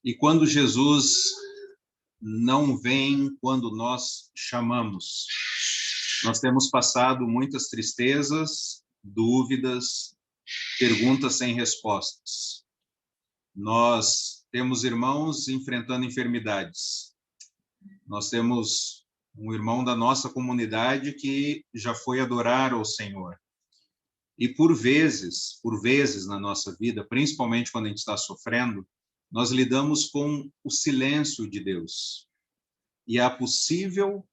E quando Jesus não vem quando nós chamamos, nós temos passado muitas tristezas, dúvidas, perguntas sem respostas. Nós temos irmãos enfrentando enfermidades. Nós temos um irmão da nossa comunidade que já foi adorar ao Senhor. E por vezes na nossa vida, principalmente quando a gente está sofrendo, nós lidamos com o silêncio de Deus e a possível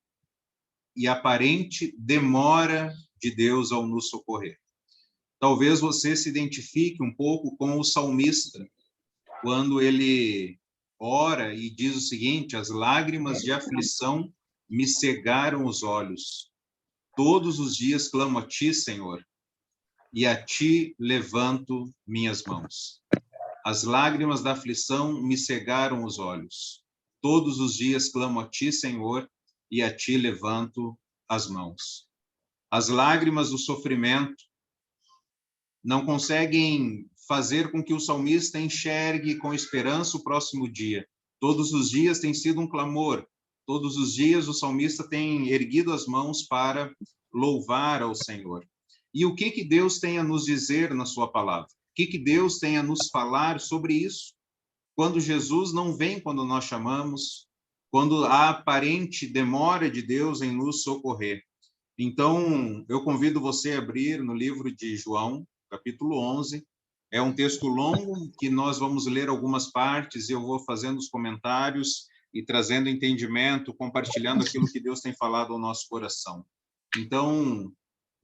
e aparente demora de Deus ao nos socorrer. Talvez você se identifique um pouco com o salmista, quando ele ora e diz o seguinte: as lágrimas de aflição me cegaram os olhos. Todos os dias clamo a ti, Senhor, e a ti levanto minhas mãos. As lágrimas da aflição me cegaram os olhos. Todos os dias clamo a ti, Senhor, e a ti levanto as mãos. As lágrimas do sofrimento não conseguem fazer com que o salmista enxergue com esperança o próximo dia. Todos os dias tem sido um clamor. Todos os dias o salmista tem erguido as mãos para louvar ao Senhor. E o que Deus tem a nos dizer na sua palavra? O que Deus tem a nos falar sobre isso? Quando Jesus não vem quando nós chamamos, quando há aparente demora de Deus em nos socorrer. Então, eu convido você a abrir no livro de João, capítulo 11. É um texto longo que nós vamos ler algumas partes e eu vou fazendo os comentários e trazendo entendimento, compartilhando aquilo que Deus tem falado ao nosso coração. Então,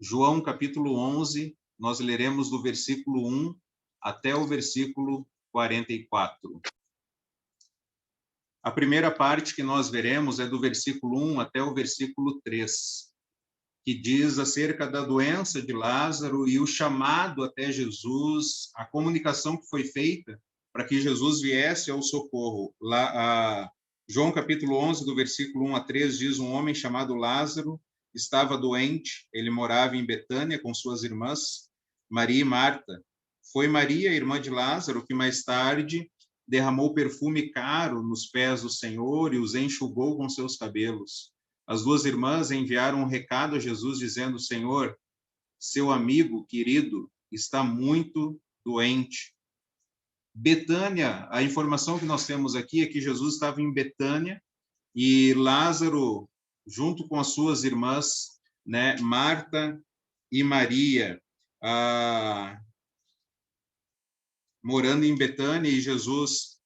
João, capítulo 11, nós leremos do versículo 1 até o versículo 44. A primeira parte que nós veremos é do versículo 1 até o versículo 3, que diz acerca da doença de Lázaro e o chamado até Jesus, a comunicação que foi feita para que Jesus viesse ao socorro. João, capítulo 11, do versículo 1 a 3, diz: um homem chamado Lázaro estava doente, ele morava em Betânia com suas irmãs, Maria e Marta. Foi Maria, irmã de Lázaro, que mais tarde derramou perfume caro nos pés do Senhor e os enxugou com seus cabelos. As duas irmãs enviaram um recado a Jesus dizendo: Senhor, seu amigo querido está muito doente. Betânia, a informação que nós temos aqui é que Jesus estava em Betânia e Lázaro, junto com as suas irmãs, né, Marta e Maria, morando em Betânia, e Jesus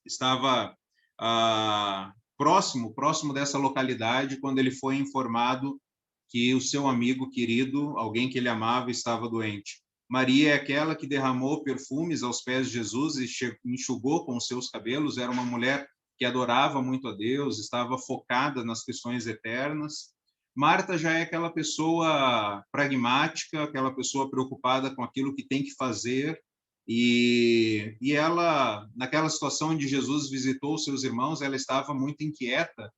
estava próximo dessa localidade quando ele foi informado que o seu amigo querido, alguém que ele amava, estava doente. Maria é aquela que derramou perfumes aos pés de Jesus e enxugou com os seus cabelos. Era uma mulher que adorava muito a Deus, estava focada nas questões eternas. Marta já é aquela pessoa pragmática, aquela pessoa preocupada com aquilo que tem que fazer. E ela, naquela situação onde Jesus visitou seus irmãos, ela estava muito inquieta,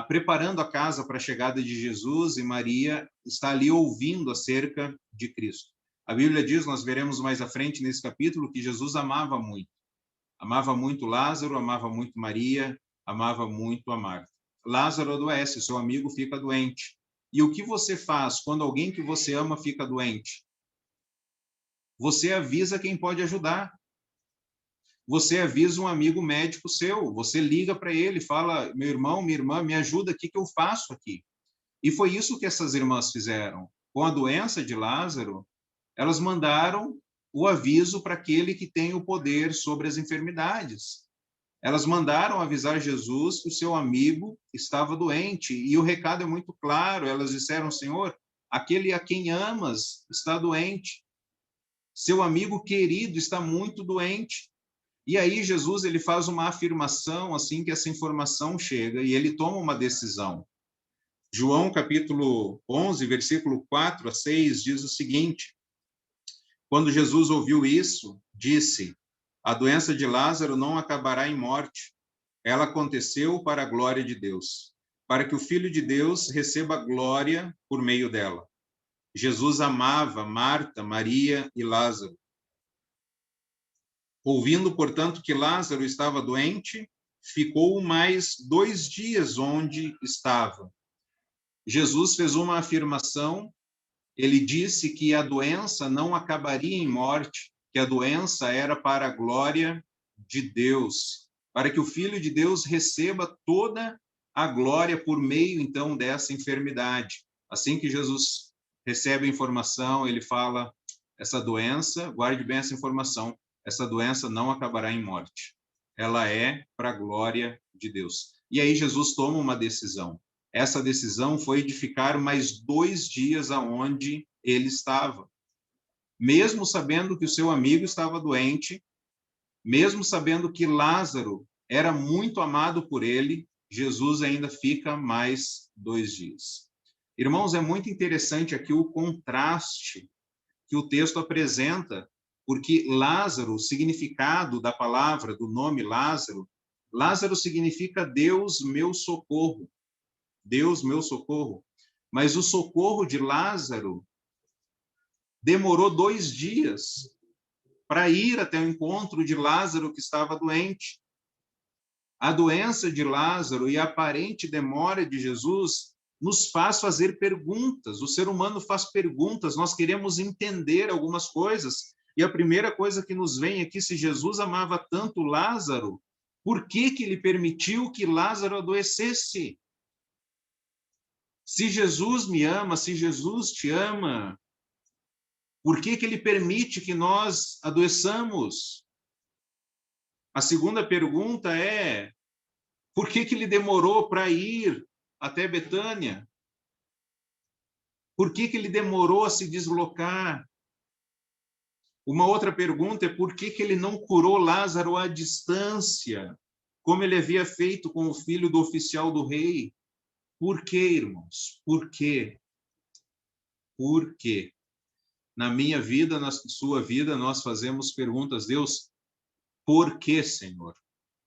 preparando a casa para a chegada de Jesus, e Maria está ali ouvindo acerca de Cristo. A Bíblia diz, nós veremos mais à frente nesse capítulo, que Jesus amava muito Lázaro, amava muito Maria, amava muito a Marta. Lázaro adoece, seu amigo fica doente. E o que você faz quando alguém que você ama fica doente? Você avisa quem pode ajudar. Você avisa um amigo médico seu, você liga para ele, fala: meu irmão, minha irmã, me ajuda, o que eu faço aqui? E foi isso que essas irmãs fizeram. Com a doença de Lázaro, elas mandaram o aviso para aquele que tem o poder sobre as enfermidades. Elas mandaram avisar Jesus que o seu amigo estava doente, e o recado é muito claro. Elas disseram: Senhor, aquele a quem amas está doente. Seu amigo querido está muito doente. E aí Jesus, ele faz uma afirmação assim que essa informação chega, e ele toma uma decisão. João capítulo 11, versículo 4 a 6 diz o seguinte: quando Jesus ouviu isso, disse: a doença de Lázaro não acabará em morte. Ela aconteceu para a glória de Deus, para que o Filho de Deus receba glória por meio dela. Jesus amava Marta, Maria e Lázaro. Ouvindo, portanto, que Lázaro estava doente, ficou mais 2 dias onde estava. Jesus fez uma afirmação. Ele disse que a doença não acabaria em morte, que a doença era para a glória de Deus, para que o Filho de Deus receba toda a glória por meio, então, dessa enfermidade. Assim que Jesus recebe a informação, ele fala, essa doença, guarde bem essa informação, essa doença não acabará em morte. Ela é para a glória de Deus. E aí Jesus toma uma decisão. Essa decisão foi de ficar mais 2 dias aonde ele estava. Mesmo sabendo que o seu amigo estava doente, mesmo sabendo que Lázaro era muito amado por ele, Jesus ainda fica mais 2 dias. Irmãos, é muito interessante aqui o contraste que o texto apresenta, porque Lázaro, o significado da palavra, do nome Lázaro, Lázaro significa Deus meu socorro. Deus, meu socorro. Mas o socorro de Lázaro demorou 2 dias para ir até o encontro de Lázaro que estava doente. A doença de Lázaro e a aparente demora de Jesus nos faz fazer perguntas. O ser humano faz perguntas, nós queremos entender algumas coisas. E a primeira coisa que nos vem aqui, se Jesus amava tanto Lázaro, por que ele permitiu que Lázaro adoecesse? Se Jesus me ama, se Jesus te ama, por que ele permite que nós adoeçamos? A segunda pergunta é, por que ele demorou para ir até Betânia? Por que ele demorou a se deslocar? Uma outra pergunta é por que ele não curou Lázaro à distância, como ele havia feito com o filho do oficial do rei? Por quê, irmãos? Por quê? Por quê? Na minha vida, na sua vida, nós fazemos perguntas, Deus, por que, Senhor?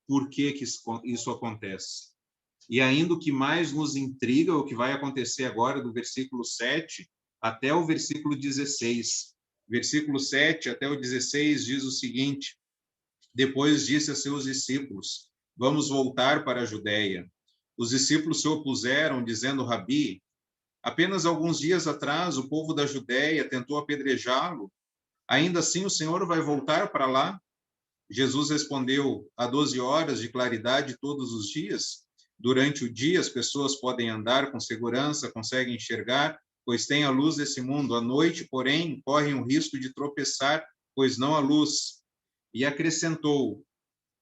Por que isso acontece? E ainda o que mais nos intriga, o que vai acontecer agora do versículo 7 até o versículo 16. Versículo 7 até o 16 diz o seguinte, depois disse a seus discípulos, vamos voltar para a Judeia. Os discípulos se opuseram, dizendo, Rabi, apenas alguns dias atrás o povo da Judeia tentou apedrejá-lo. Ainda assim o Senhor vai voltar para lá? Jesus respondeu, há 12 horas de claridade todos os dias? Durante o dia as pessoas podem andar com segurança, conseguem enxergar, pois têm a luz desse mundo. À noite, porém, correm o risco de tropeçar, pois não há luz. E acrescentou,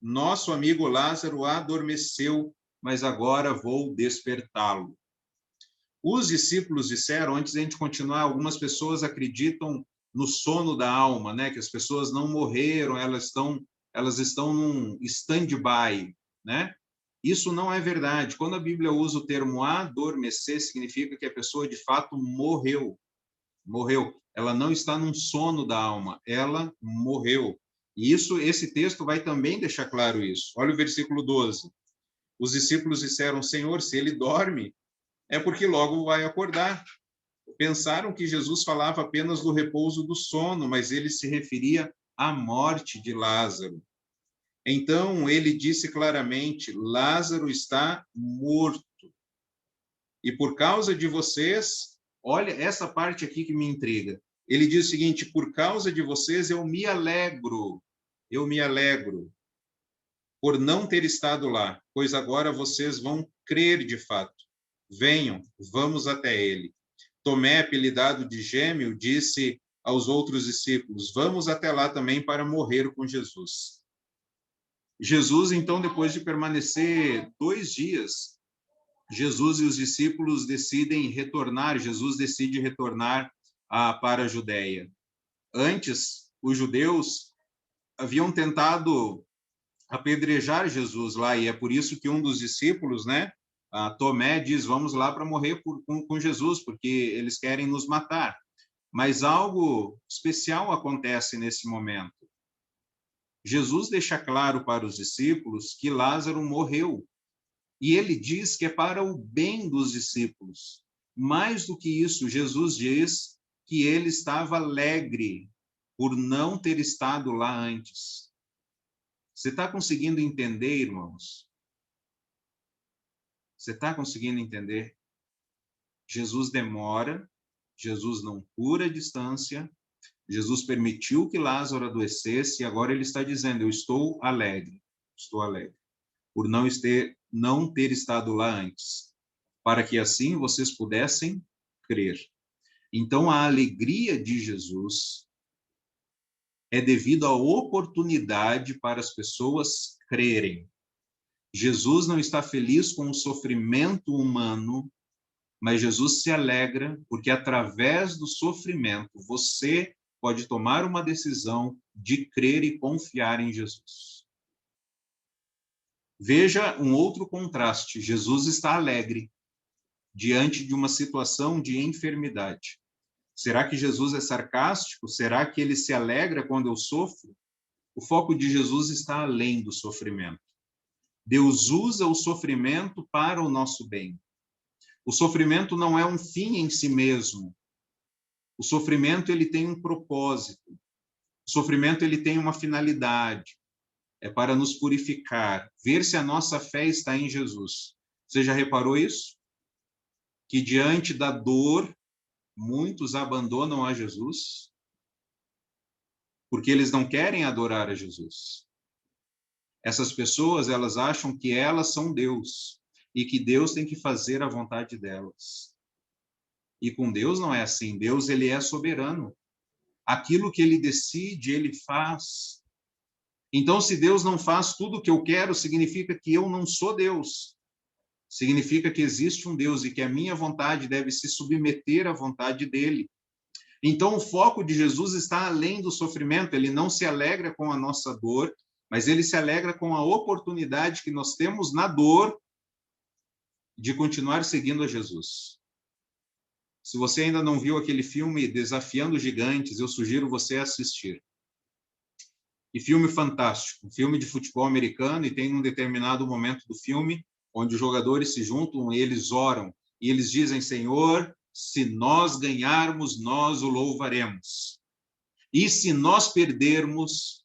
nosso amigo Lázaro adormeceu, mas agora vou despertá-lo. Os discípulos disseram, antes de a gente continuar, algumas pessoas acreditam no sono da alma, né? Que as pessoas não morreram, elas estão num stand-by, né? Isso não é verdade. Quando a Bíblia usa o termo adormecer, significa que a pessoa de fato morreu. Morreu. Ela não está num sono da alma, ela morreu. E esse texto vai também deixar claro isso. Olha o versículo 12. Os discípulos disseram, Senhor, se ele dorme, é porque logo vai acordar. Pensaram que Jesus falava apenas do repouso do sono, mas ele se referia à morte de Lázaro. Então ele disse claramente, Lázaro está morto. E por causa de vocês, olha essa parte aqui que me intriga. Ele diz o seguinte, por causa de vocês eu me alegro por não ter estado lá, pois agora vocês vão crer de fato. Venham, vamos até ele. Tomé, apelidado de Gêmeo, disse aos outros discípulos, vamos até lá também para morrer com Jesus. Jesus, então, depois de permanecer 2 dias, Jesus e os discípulos decidem retornar, Jesus decide retornar para a Judeia. Antes, os judeus haviam tentado apedrejar Jesus lá, e é por isso que um dos discípulos, né, Tomé, diz, vamos lá para morrer com Jesus, porque eles querem nos matar. Mas algo especial acontece nesse momento. Jesus deixa claro para os discípulos que Lázaro morreu. E ele diz que é para o bem dos discípulos. Mais do que isso, Jesus diz que ele estava alegre por não ter estado lá antes. Você está conseguindo entender, irmãos? Você está conseguindo entender? Jesus demora, Jesus não cura a distância, Jesus permitiu que Lázaro adoecesse e agora ele está dizendo, eu estou alegre, por não ter estado lá antes, para que assim vocês pudessem crer. Então, a alegria de Jesus é devido à oportunidade para as pessoas crerem. Jesus não está feliz com o sofrimento humano, mas Jesus se alegra porque através do sofrimento você pode tomar uma decisão de crer e confiar em Jesus. Veja um outro contraste. Jesus está alegre diante de uma situação de enfermidade. Será que Jesus é sarcástico? Será que ele se alegra quando eu sofro? O foco de Jesus está além do sofrimento. Deus usa o sofrimento para o nosso bem. O sofrimento não é um fim em si mesmo. O sofrimento ele tem um propósito. O sofrimento ele tem uma finalidade. É para nos purificar, ver se a nossa fé está em Jesus. Você já reparou isso? Que diante da dor, muitos abandonam a Jesus porque eles não querem adorar a Jesus. Essas pessoas, elas acham que elas são Deus e que Deus tem que fazer a vontade delas. E com Deus não é assim. Deus, ele é soberano. Aquilo que ele decide, ele faz. Então, se Deus não faz tudo o que eu quero, significa que eu não sou Deus. Significa que existe um Deus e que a minha vontade deve se submeter à vontade dele. Então, o foco de Jesus está além do sofrimento. Ele não se alegra com a nossa dor, mas ele se alegra com a oportunidade que nós temos na dor de continuar seguindo a Jesus. Se você ainda não viu aquele filme Desafiando Gigantes, eu sugiro você assistir. E filme fantástico, um filme de futebol americano, e tem um determinado momento do filme onde os jogadores se juntam, eles oram, e eles dizem, Senhor, se nós ganharmos, nós o louvaremos. E se nós perdermos,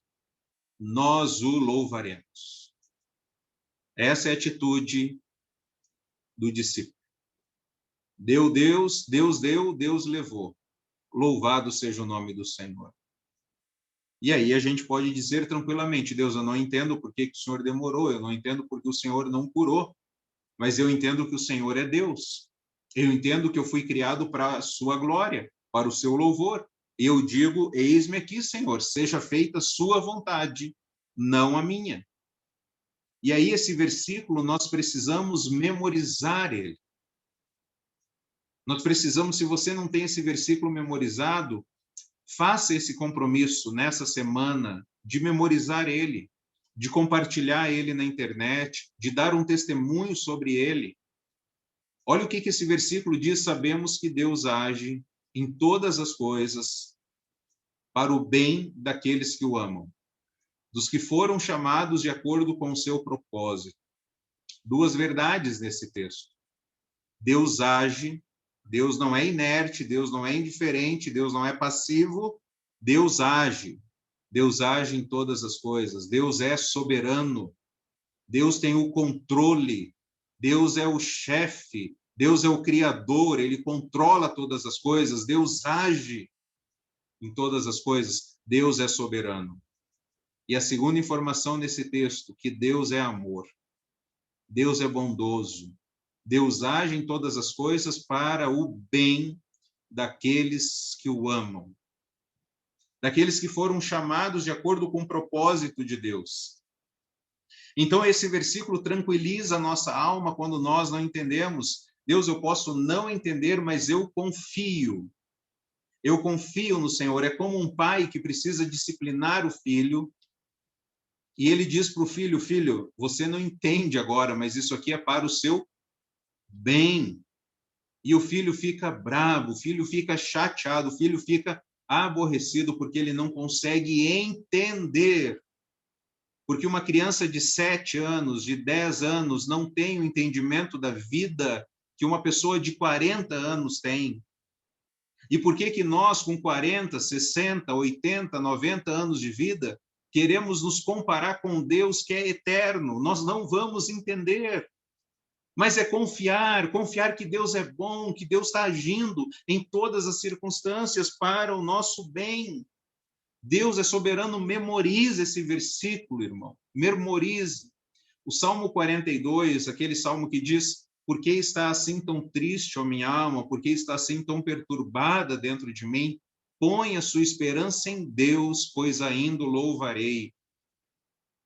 nós o louvaremos. Essa é a atitude do discípulo. Deu Deus, Deus deu, Deus levou. Louvado seja o nome do Senhor. E aí a gente pode dizer tranquilamente, Deus, eu não entendo por que o Senhor demorou, eu não entendo por que o Senhor não curou, mas eu entendo que o Senhor é Deus. Eu entendo que eu fui criado para a sua glória, para o seu louvor. Eu digo, eis-me aqui, Senhor, seja feita a sua vontade, não a minha. E aí esse versículo, nós precisamos memorizar ele. Nós precisamos, se você não tem esse versículo memorizado, faça esse compromisso nessa semana de memorizar ele, de compartilhar ele na internet, de dar um testemunho sobre ele. Olha o que esse versículo diz, sabemos que Deus age em todas as coisas para o bem daqueles que o amam, dos que foram chamados de acordo com o seu propósito. Duas verdades nesse texto. Deus age, Deus não é inerte, Deus não é indiferente, Deus não é passivo, Deus age. Deus age em todas as coisas, Deus é soberano, Deus tem o controle, Deus é o chefe, Deus é o criador, ele controla todas as coisas, Deus age em todas as coisas, Deus é soberano. E a segunda informação nesse texto, que Deus é amor, Deus é bondoso, Deus age em todas as coisas para o bem daqueles que o amam, daqueles que foram chamados de acordo com o propósito de Deus. Então, esse versículo tranquiliza a nossa alma quando nós não entendemos. Deus, eu posso não entender, mas eu confio. Eu confio no Senhor. É como um pai que precisa disciplinar o filho, e ele diz para o filho, filho, você não entende agora, mas isso aqui é para o seu bem. E o filho fica bravo, o filho fica chateado, o filho fica aborrecido porque ele não consegue entender. Porque uma criança de 7 anos, de 10 anos, não tem o entendimento da vida que uma pessoa de 40 anos tem. E por que nós, com 40, 60, 80, 90 anos de vida, queremos nos comparar com Deus que é eterno, nós não vamos entender. Mas é confiar que Deus é bom, que Deus está agindo em todas as circunstâncias para o nosso bem. Deus é soberano, memorize esse versículo, irmão, memorize. O Salmo 42, aquele salmo que diz: por que está assim tão triste, ó minha alma? Por que está assim tão perturbada dentro de mim? Põe a sua esperança em Deus, pois ainda o louvarei.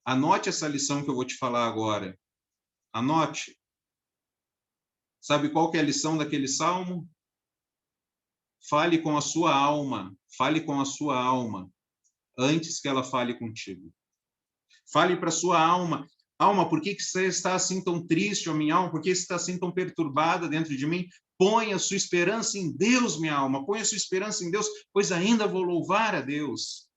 Anote essa lição que eu vou te falar agora. Anote. Sabe qual que é a lição daquele salmo? Fale com a sua alma, fale com a sua alma, antes que ela fale contigo. Fale para a sua alma: alma, por que você está assim tão triste, ó minha alma? Por que você está assim tão perturbada dentro de mim? Põe a sua esperança em Deus, minha alma, põe a sua esperança em Deus, pois ainda vou louvar a Deus.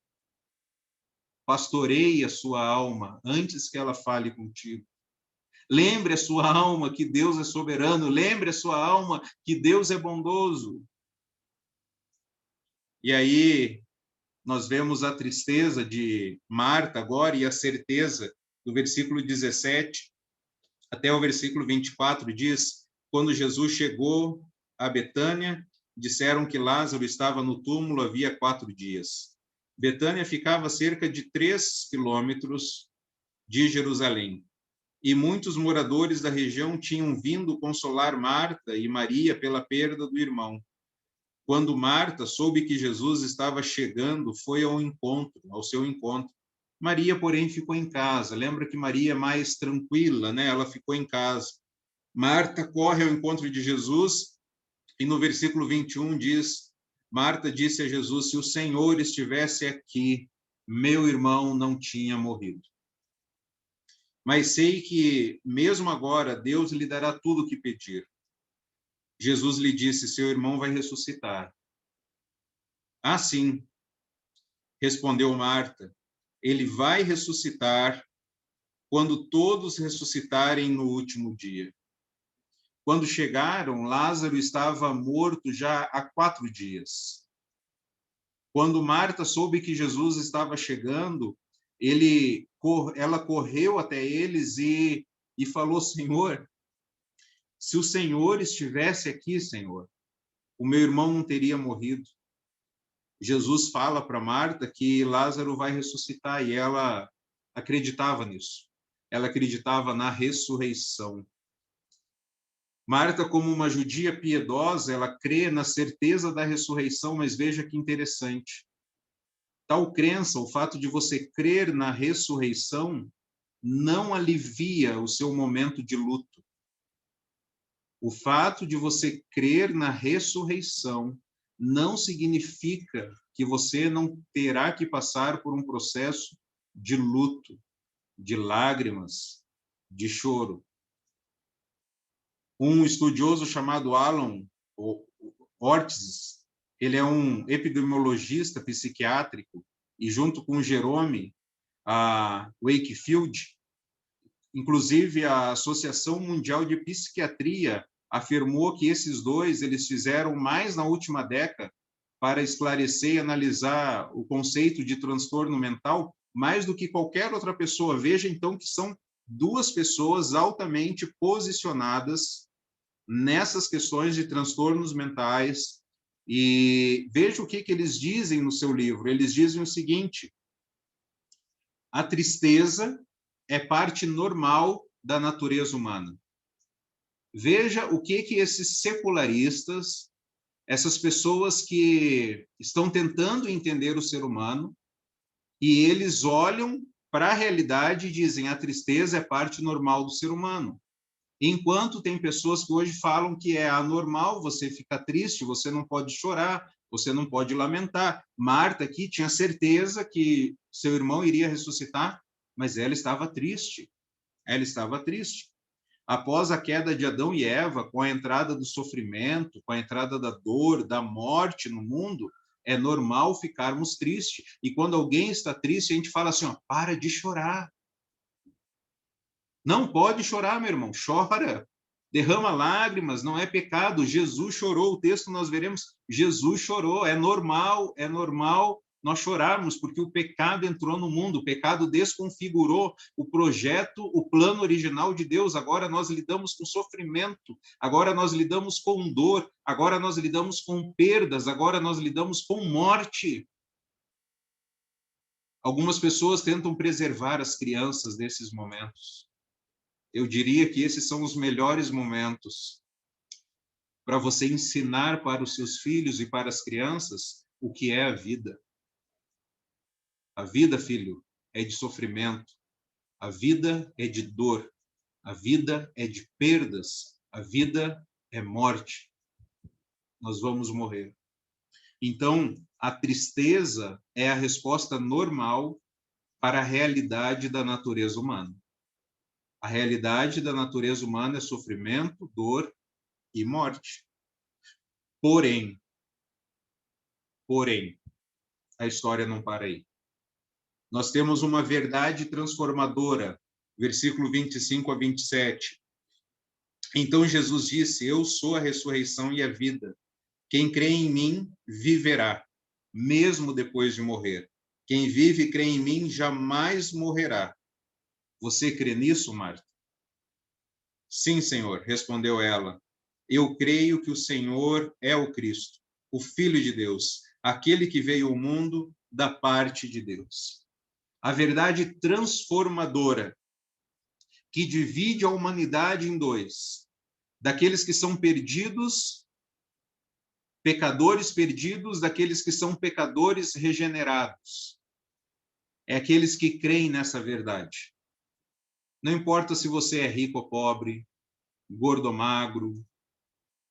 Pastoreie a sua alma, antes que ela fale contigo. Lembre a sua alma que Deus é soberano. Lembre a sua alma que Deus é bondoso. E aí nós vemos a tristeza de Marta agora e a certeza do versículo 17 até o versículo 24 diz: quando Jesus chegou a Betânia, disseram que Lázaro estava no túmulo havia 4 dias. Betânia ficava a cerca de 3 quilômetros de Jerusalém. E muitos moradores da região tinham vindo consolar Marta e Maria pela perda do irmão. Quando Marta soube que Jesus estava chegando, foi ao seu encontro. Maria, porém, ficou em casa. Lembra que Maria é mais tranquila, né? Ela ficou em casa. Marta corre ao encontro de Jesus e no versículo 21 diz: Marta disse a Jesus: se o Senhor estivesse aqui, meu irmão não tinha morrido. Mas sei que, mesmo agora, Deus lhe dará tudo o que pedir. Jesus lhe disse: seu irmão vai ressuscitar. Ah, sim, respondeu Marta, ele vai ressuscitar quando todos ressuscitarem no último dia. Quando chegaram, Lázaro estava morto já há 4 dias. Quando Marta soube que Jesus estava chegando, ela correu até eles e falou: Senhor, se o Senhor estivesse aqui, Senhor, o meu irmão não teria morrido. Jesus fala para Marta que Lázaro vai ressuscitar e ela acreditava nisso. Ela acreditava na ressurreição. Marta, como uma judia piedosa, ela crê na certeza da ressurreição, mas veja que interessante. Tal crença, o fato de você crer na ressurreição, não alivia o seu momento de luto. O fato de você crer na ressurreição não significa que você não terá que passar por um processo de luto, de lágrimas, de choro. Um estudioso chamado Alan Ortiz, ele é um epidemiologista psiquiátrico, e junto com Jerome Wakefield, inclusive a Associação Mundial de Psiquiatria afirmou que esses dois eles fizeram mais na última década para esclarecer e analisar o conceito de transtorno mental, mais do que qualquer outra pessoa. Veja, então, que são 2 pessoas altamente posicionadas nessas questões de transtornos mentais. E veja o que eles dizem no seu livro. Eles dizem o seguinte: a tristeza é parte normal da natureza humana. Veja o que esses secularistas, essas pessoas que estão tentando entender o ser humano, e eles olham para a realidade e dizem: a tristeza é parte normal do ser humano. Enquanto tem pessoas que hoje falam que é anormal você ficar triste, você não pode chorar, você não pode lamentar. Marta aqui tinha certeza que seu irmão iria ressuscitar, mas ela estava triste. Ela estava triste. Após a queda de Adão e Eva, com a entrada do sofrimento, com a entrada da dor, da morte no mundo, é normal ficarmos tristes. E quando alguém está triste, a gente fala assim: ó, para de chorar. Não pode chorar, meu irmão, chora. Derrama lágrimas, não é pecado. Jesus chorou, o texto nós veremos, Jesus chorou, é normal nós chorarmos, porque o pecado entrou no mundo, o pecado desconfigurou o projeto, o plano original de Deus. Agora nós lidamos com sofrimento, agora nós lidamos com dor, agora nós lidamos com perdas, agora nós lidamos com morte. Algumas pessoas tentam preservar as crianças desses momentos. Eu diria que esses são os melhores momentos para você ensinar para os seus filhos e para as crianças o que é a vida. A vida, filho, é de sofrimento. A vida é de dor. A vida é de perdas. A vida é morte. Nós vamos morrer. Então, a tristeza é a resposta normal para a realidade da natureza humana. A realidade da natureza humana é sofrimento, dor e morte. Porém, a história não para aí. Nós temos uma verdade transformadora, versículo 25 a 27. Então Jesus disse: eu sou a ressurreição e a vida. Quem crê em mim viverá, mesmo depois de morrer. Quem vive e crê em mim jamais morrerá. Você crê nisso, Marta? Sim, Senhor, respondeu ela. Eu creio que o Senhor é o Cristo, o Filho de Deus, aquele que veio ao mundo da parte de Deus. A verdade transformadora que divide a humanidade em dois: daqueles que são perdidos, pecadores perdidos, daqueles que são pecadores regenerados. É aqueles que creem nessa verdade. Não importa se você é rico ou pobre, gordo ou magro,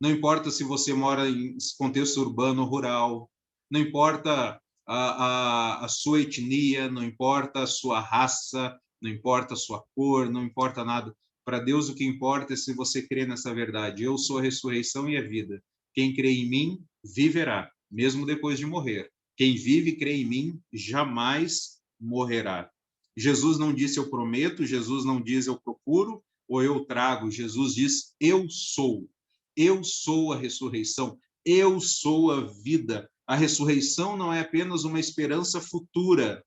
não importa se você mora em contexto urbano ou rural, não importa a sua etnia, não importa a sua raça, não importa a sua cor, não importa nada. Para Deus, o que importa é se você crê nessa verdade. Eu sou a ressurreição e a vida. Quem crê em mim, viverá, mesmo depois de morrer. Quem vive e crê em mim, jamais morrerá. Jesus não disse eu prometo, Jesus não diz eu procuro ou eu trago. Jesus diz eu sou. Eu sou a ressurreição, eu sou a vida. A ressurreição não é apenas uma esperança futura.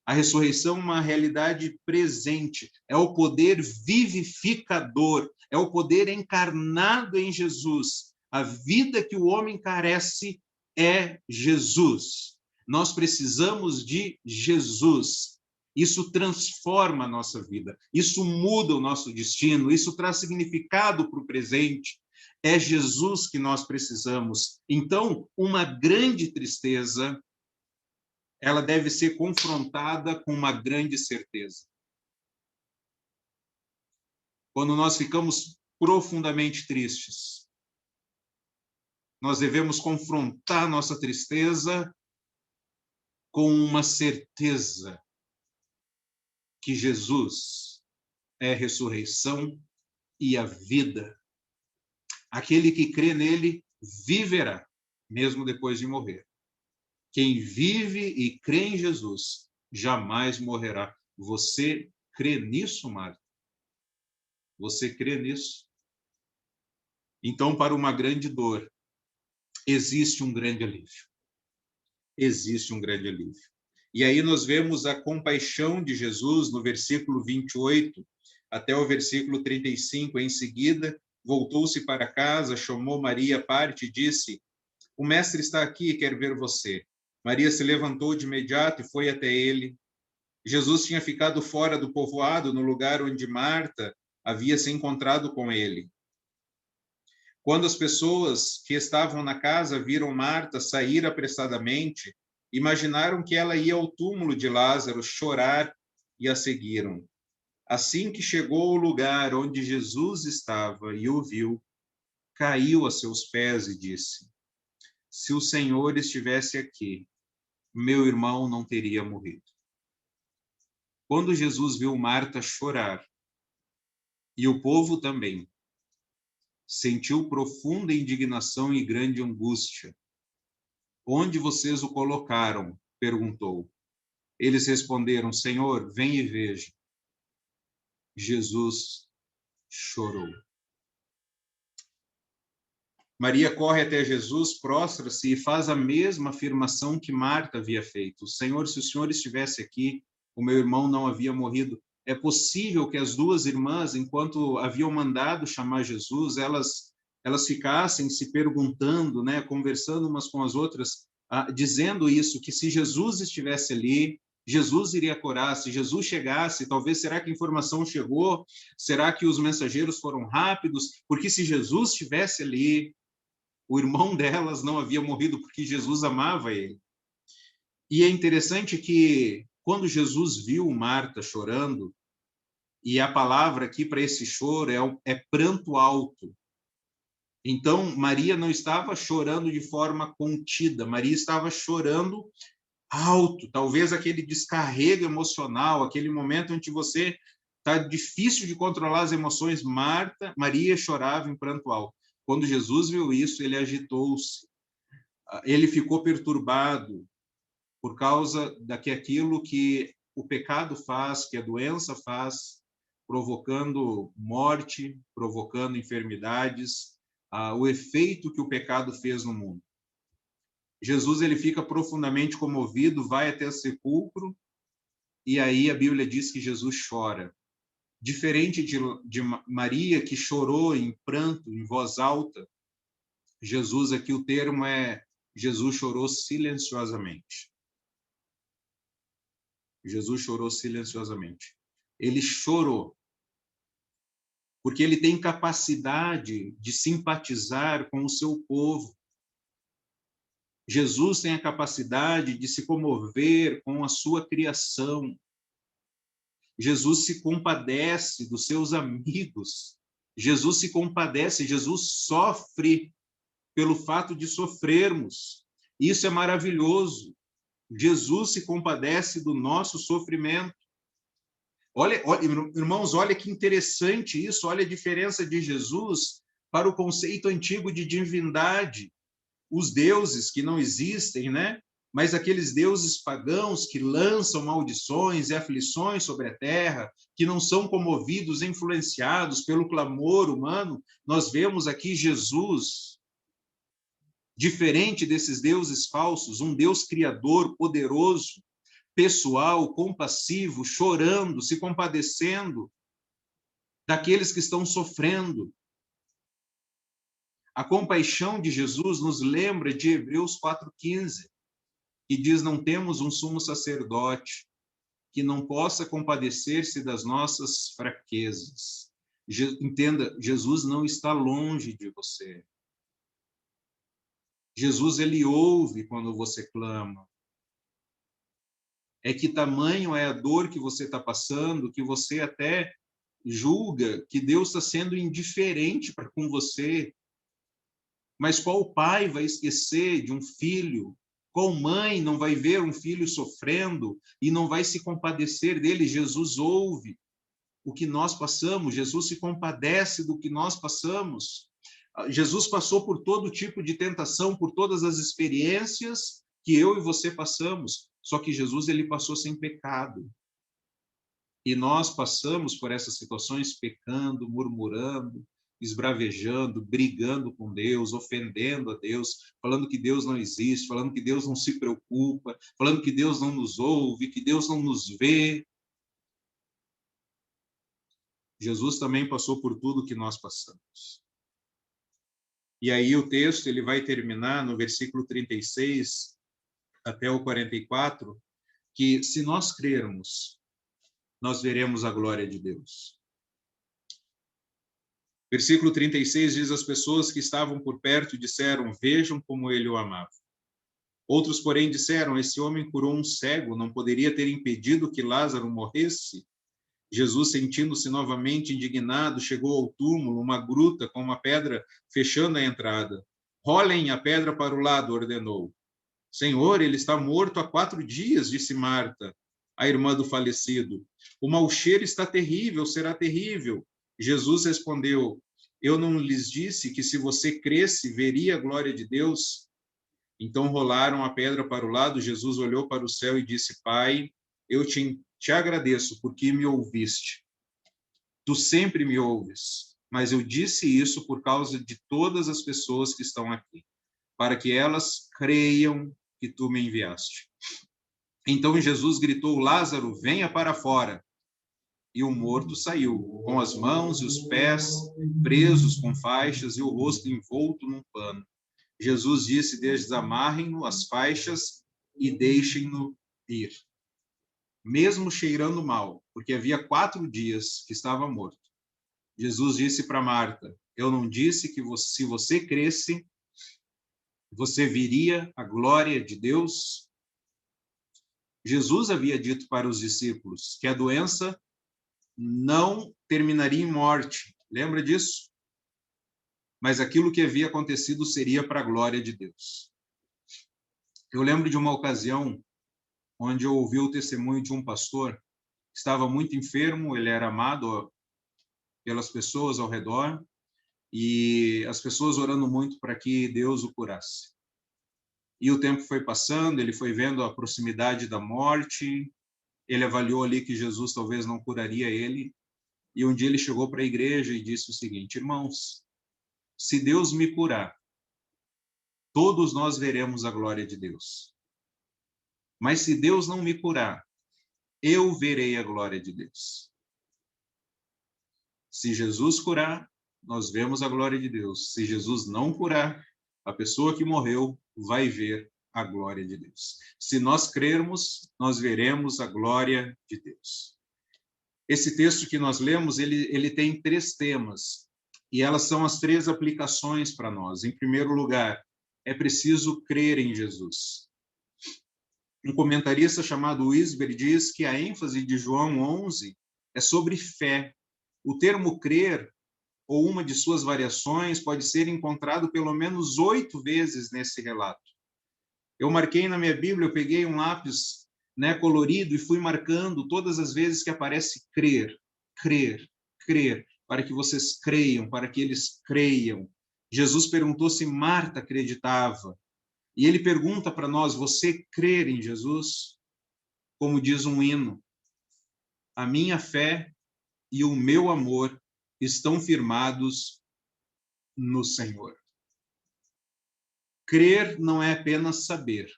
A ressurreição é uma realidade presente, é o poder vivificador, é o poder encarnado em Jesus. A vida que o homem carece é Jesus. Nós precisamos de Jesus. Isso transforma a nossa vida, isso muda o nosso destino, isso traz significado para o presente. É Jesus que nós precisamos. Então, uma grande tristeza, ela deve ser confrontada com uma grande certeza. Quando nós ficamos profundamente tristes, nós devemos confrontar nossa tristeza com uma certeza que Jesus é a ressurreição e a vida. Aquele que crê nele viverá, mesmo depois de morrer. Quem vive e crê em Jesus jamais morrerá. Você crê nisso, Marta? Você crê nisso? Então, para uma grande dor, existe um grande alívio. Existe um grande alívio. E aí nós vemos a compaixão de Jesus no versículo 28 até o versículo 35. Em seguida, voltou-se para casa, chamou Maria à parte e disse: o mestre está aqui e quer ver você. Maria se levantou de imediato e foi até ele. Jesus tinha ficado fora do povoado, no lugar onde Marta havia se encontrado com ele. Quando as pessoas que estavam na casa viram Marta sair apressadamente, imaginaram que ela ia ao túmulo de Lázaro chorar e a seguiram. Assim que chegou ao lugar onde Jesus estava e o viu, caiu a seus pés e disse: se o Senhor estivesse aqui, meu irmão não teria morrido. Quando Jesus viu Marta chorar, e o povo também, sentiu profunda indignação e grande angústia. Onde vocês o colocaram? Perguntou. Eles responderam: Senhor, vem e veja. Jesus chorou. Maria corre até Jesus, prostra-se e faz a mesma afirmação que Marta havia feito. Senhor, se o Senhor estivesse aqui, o meu irmão não havia morrido. É possível que as duas irmãs, enquanto haviam mandado chamar Jesus, elas ficassem se perguntando, né, conversando umas com as outras, dizendo isso, que se Jesus estivesse ali, Jesus iria curar. Se Jesus chegasse, talvez, será que a informação chegou? Será que os mensageiros foram rápidos? Porque se Jesus estivesse ali, o irmão delas não havia morrido porque Jesus amava ele. E é interessante que quando Jesus viu Marta chorando, e a palavra aqui para esse choro é pranto alto. Então, Maria não estava chorando de forma contida, Maria estava chorando alto, talvez aquele descarrego emocional, aquele momento onde você está difícil de controlar as emoções. Maria chorava em pranto alto. Quando Jesus viu isso, ele agitou-se, ele ficou perturbado por causa daquilo que o pecado faz, que a doença faz, provocando morte, provocando enfermidades, o efeito que o pecado fez no mundo. Jesus, ele fica profundamente comovido, vai até o sepulcro, e aí a Bíblia diz que Jesus chora. Diferente de Maria, que chorou em pranto, em voz alta, Jesus, aqui o termo é, Jesus chorou silenciosamente. Jesus chorou silenciosamente. Ele chorou, porque ele tem capacidade de simpatizar com o seu povo. Jesus tem a capacidade de se comover com a sua criação. Jesus se compadece dos seus amigos. Jesus se compadece, Jesus sofre pelo fato de sofrermos. Isso é maravilhoso. Jesus se compadece do nosso sofrimento. Olha, irmãos, olha que interessante isso, olha a diferença de Jesus para o conceito antigo de divindade. Os deuses que não existem, né? Mas aqueles deuses pagãos que lançam maldições e aflições sobre a terra, que não são comovidos, influenciados pelo clamor humano, nós vemos aqui Jesus, diferente desses deuses falsos, um Deus criador, poderoso, pessoal, compassivo, chorando, se compadecendo daqueles que estão sofrendo. A compaixão de Jesus nos lembra de Hebreus 4,15, que diz: não temos um sumo sacerdote que não possa compadecer-se das nossas fraquezas. Entenda, Jesus não está longe de você. Jesus, ele ouve quando você clama. É que tamanho é a dor que você está passando, que você até julga que Deus está sendo indiferente para com você. Mas qual pai vai esquecer de um filho? Qual mãe não vai ver um filho sofrendo e não vai se compadecer dele? Jesus ouve o que nós passamos, Jesus se compadece do que nós passamos. Jesus passou por todo tipo de tentação, por todas as experiências que eu e você passamos, só que Jesus, ele passou sem pecado. E nós passamos por essas situações pecando, murmurando, esbravejando, brigando com Deus, ofendendo a Deus, falando que Deus não existe, falando que Deus não se preocupa, falando que Deus não nos ouve, que Deus não nos vê. Jesus também passou por tudo que nós passamos. E aí o texto, ele vai terminar no versículo 36 até o 44, que se nós crermos, nós veremos a glória de Deus. Versículo 36 diz: as pessoas que estavam por perto disseram: vejam como ele o amava. Outros, porém, disseram: esse homem curou um cego, não poderia ter impedido que Lázaro morresse? Jesus, sentindo-se novamente indignado, chegou ao túmulo, uma gruta com uma pedra fechando a entrada. Rolem a pedra para o lado, ordenou. Senhor, ele está morto há 4 dias, disse Marta, a irmã do falecido. O mau cheiro está terrível, será terrível. Jesus respondeu: eu não lhes disse que se você cresce, veria a glória de Deus? Então rolaram a pedra para o lado. Jesus olhou para o céu e disse: Pai, eu te agradeço porque me ouviste. Tu sempre me ouves. mas eu disse isso por causa de todas as pessoas que estão aqui, para que elas creiam que tu me enviaste. Então Jesus gritou: Lázaro, venha para fora. E o morto saiu, com as mãos e os pés presos com faixas e o rosto envolto num pano. Jesus disse: desamarrem-no as faixas e deixem-no ir. Mesmo cheirando mal, porque havia 4 dias que estava morto. Jesus disse para Marta: eu não disse que se você cresce, você viria a glória de Deus? Jesus havia dito para os discípulos que a doença não terminaria em morte. Lembra disso? Mas aquilo que havia acontecido seria para a glória de Deus. Eu lembro de uma ocasião onde eu ouvi o testemunho de um pastor que estava muito enfermo, ele era amado pelas pessoas ao redor, e as pessoas orando muito para que Deus o curasse. E o tempo foi passando, ele foi vendo a proximidade da morte, ele avaliou ali que Jesus talvez não curaria ele, e um dia ele chegou para a igreja e disse o seguinte: irmãos, se Deus me curar, todos nós veremos a glória de Deus. Mas se Deus não me curar, eu verei a glória de Deus. Se Jesus curar, nós vemos a glória de Deus. Se Jesus não curar, a pessoa que morreu vai ver a glória de Deus. Se nós crermos, nós veremos a glória de Deus. Esse texto que nós lemos, ele tem 3 temas, e elas são as 3 aplicações para nós. Em primeiro lugar, é preciso crer em Jesus. Um comentarista chamado Wisber diz que a ênfase de João 11 é sobre fé. O termo crer, ou uma de suas variações, pode ser encontrado pelo menos 8 vezes nesse relato. Eu marquei na minha Bíblia, eu peguei um lápis, colorido, e fui marcando todas as vezes que aparece crer, crer, crer, para que vocês creiam, para que eles creiam. Jesus perguntou se Marta acreditava. E ele pergunta para nós: você crê em Jesus? Como diz um hino: a minha fé e o meu amor estão firmados no Senhor. Crer não é apenas saber.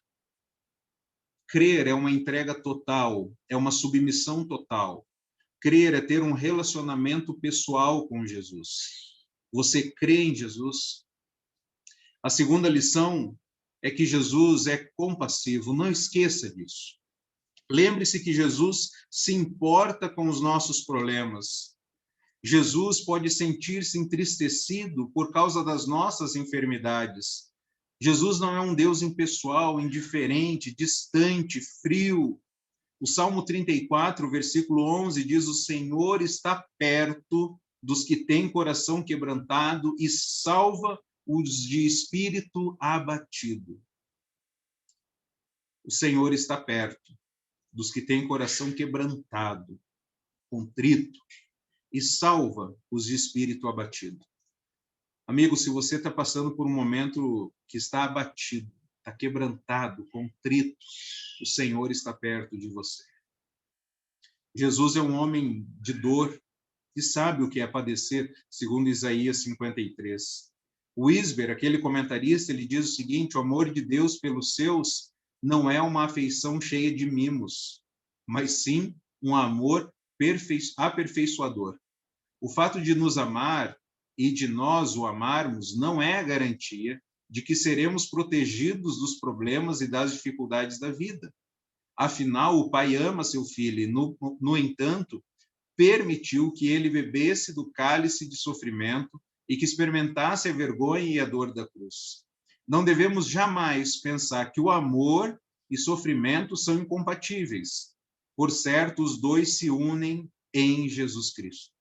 Crer é uma entrega total, é uma submissão total. Crer é ter um relacionamento pessoal com Jesus. Você crê em Jesus? A segunda lição é que Jesus é compassivo, não esqueça disso. Lembre-se que Jesus se importa com os nossos problemas. Jesus pode sentir-se entristecido por causa das nossas enfermidades. Jesus não é um Deus impessoal, indiferente, distante, frio. O Salmo 34, versículo 11, diz: o Senhor está perto dos que têm coração quebrantado e salva os de espírito abatido. O Senhor está perto dos que têm coração quebrantado, contrito, e salva os de espírito abatido. Amigo, se você está passando por um momento que está abatido, está quebrantado, contrito, o Senhor está perto de você. Jesus é um homem de dor e sabe o que é padecer, segundo Isaías 53. O Wisber, aquele comentarista, ele diz o seguinte: o amor de Deus pelos seus não é uma afeição cheia de mimos, mas sim um amor aperfeiçoador. O fato de nos amar e de nós o amarmos não é a garantia de que seremos protegidos dos problemas e das dificuldades da vida. Afinal, o Pai ama seu filho e, no entanto, permitiu que ele bebesse do cálice de sofrimento e que experimentasse a vergonha e a dor da cruz. Não devemos jamais pensar que o amor e sofrimento são incompatíveis. Por certo, os dois se unem em Jesus Cristo.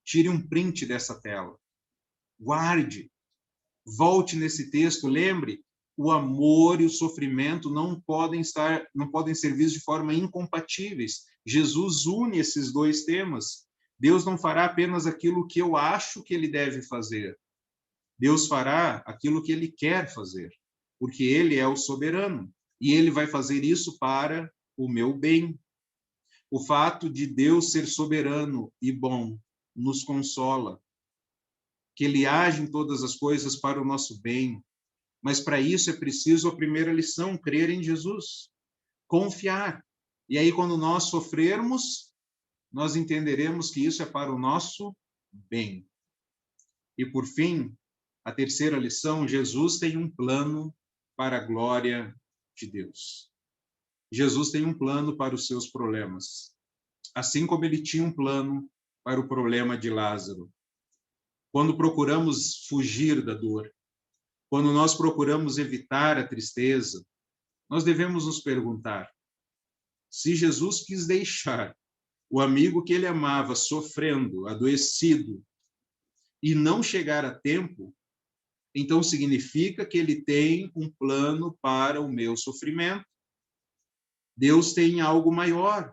Tire um print dessa tela. Guarde. Volte nesse texto. Lembre, o amor e o sofrimento não podem ser vistos de forma incompatíveis. Jesus une esses 2 temas. Deus não fará apenas aquilo que eu acho que ele deve fazer. Deus fará aquilo que ele quer fazer, porque ele é o soberano, e ele vai fazer isso para o meu bem. O fato de Deus ser soberano e bom nos consola, que Ele age em todas as coisas para o nosso bem. Mas para isso é preciso a primeira lição, crer em Jesus, confiar. E aí, quando nós sofrermos, nós entenderemos que isso é para o nosso bem. E por fim, a terceira lição, Jesus tem um plano para a glória de Deus. Jesus tem um plano para os seus problemas, assim como ele tinha um plano para o problema de Lázaro. Quando procuramos fugir da dor, quando nós procuramos evitar a tristeza, nós devemos nos perguntar: se Jesus quis deixar o amigo que ele amava sofrendo, adoecido, e não chegar a tempo, então significa que ele tem um plano para o meu sofrimento. Deus tem algo maior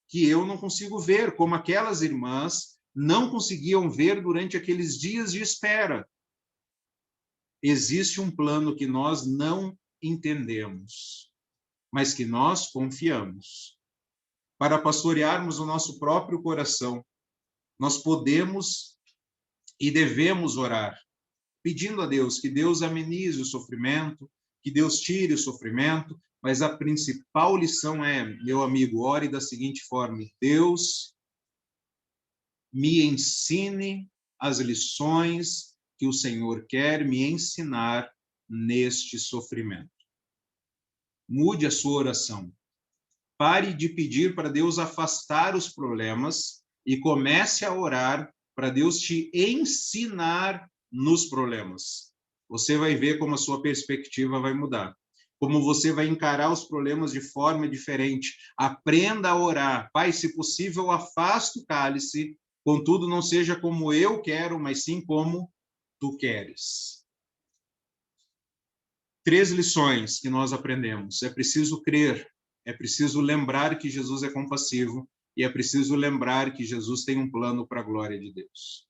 que eu não consigo ver, como aquelas irmãs não conseguiam ver durante aqueles dias de espera. Existe um plano que nós não entendemos, mas que nós confiamos. Para pastorearmos o nosso próprio coração, nós podemos e devemos orar, pedindo a Deus que Deus amenize o sofrimento, que Deus tire o sofrimento, mas a principal lição é, meu amigo, ore da seguinte forma: Deus me ensine as lições que o Senhor quer me ensinar neste sofrimento. Mude a sua oração. Pare de pedir para Deus afastar os problemas e comece a orar para Deus te ensinar nos problemas. Você vai ver como a sua perspectiva vai mudar, como você vai encarar os problemas de forma diferente. Aprenda a orar. Pai, se possível, afasta o cálice, contudo, não seja como eu quero, mas sim como tu queres. 3 lições que nós aprendemos. É preciso crer, é preciso lembrar que Jesus é compassivo e é preciso lembrar que Jesus tem um plano para a glória de Deus.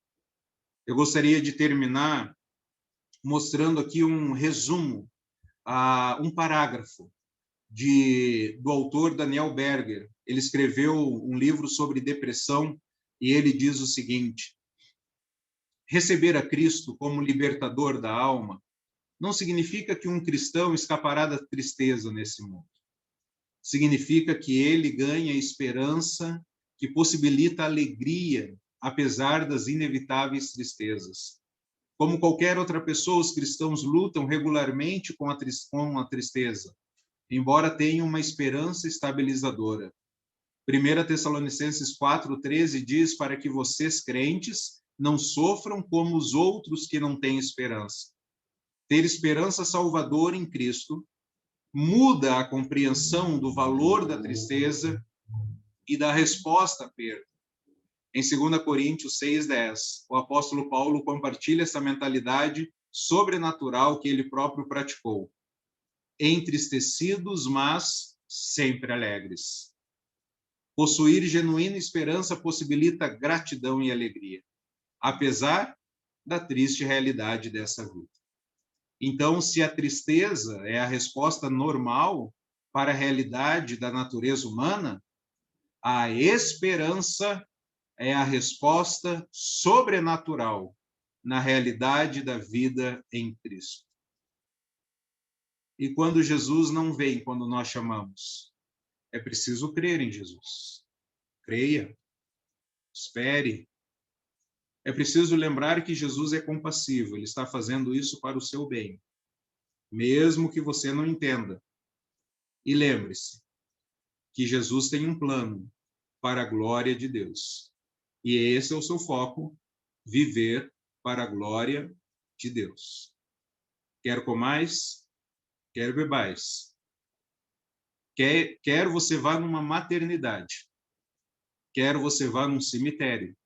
Eu gostaria de terminar mostrando aqui um resumo, um parágrafo do autor Daniel Berger. Ele escreveu um livro sobre depressão e ele diz o seguinte: receber a Cristo como libertador da alma não significa que um cristão escapará da tristeza nesse mundo. Significa que ele ganha esperança que possibilita alegria, apesar das inevitáveis tristezas. Como qualquer outra pessoa, os cristãos lutam regularmente com a tristeza, embora tenham uma esperança estabilizadora. 1 Tessalonicenses 4,13 diz para que vocês, crentes, não sofram como os outros que não têm esperança. Ter esperança salvadora em Cristo muda a compreensão do valor da tristeza e da resposta à perda. Em 2 Coríntios 6,10, o apóstolo Paulo compartilha essa mentalidade sobrenatural que ele próprio praticou. Entristecidos, mas sempre alegres. Possuir genuína esperança possibilita gratidão e alegria, apesar da triste realidade dessa vida. Então, se a tristeza é a resposta normal para a realidade da natureza humana, a esperança é a resposta sobrenatural na realidade da vida em Cristo. E quando Jesus não vem quando nós chamamos, é preciso crer em Jesus. Creia, espere. É preciso lembrar que Jesus é compassivo, ele está fazendo isso para o seu bem, mesmo que você não entenda. E lembre-se que Jesus tem um plano para a glória de Deus. E esse é o seu foco, viver para a glória de Deus. Quer comais, quer bebais. Quer você vá numa maternidade, quer você vá num cemitério.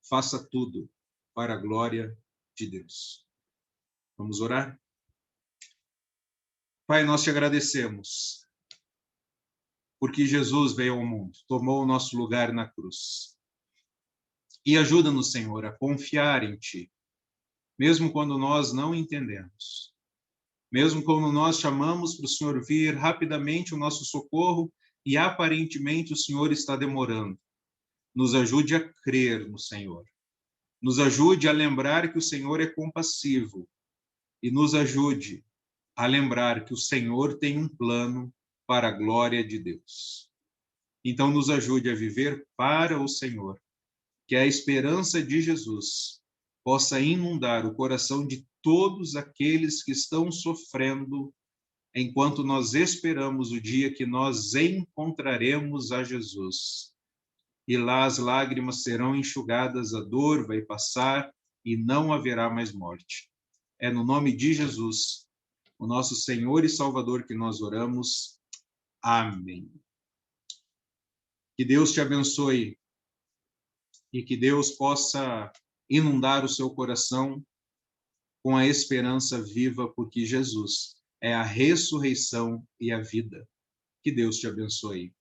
Faça tudo para a glória de Deus. Vamos orar? Pai, nós te agradecemos, porque Jesus veio ao mundo, tomou o nosso lugar na cruz. E ajuda-nos, Senhor, a confiar em Ti, mesmo quando nós não entendemos. Mesmo quando nós chamamos para o Senhor vir rapidamente o nosso socorro e aparentemente o Senhor está demorando. nos ajude a crer no Senhor, nos ajude a lembrar que o Senhor é compassivo e nos ajude a lembrar que o Senhor tem um plano para a glória de Deus. Então, nos ajude a viver para o Senhor, que a esperança de Jesus possa inundar o coração de todos aqueles que estão sofrendo, enquanto nós esperamos o dia que nós encontraremos a Jesus. E lá as lágrimas serão enxugadas, a dor vai passar e não haverá mais morte. É no nome de Jesus, o nosso Senhor e Salvador, que nós oramos. Amém. Que Deus te abençoe e que Deus possa inundar o seu coração com a esperança viva, porque Jesus é a ressurreição e a vida. Que Deus te abençoe.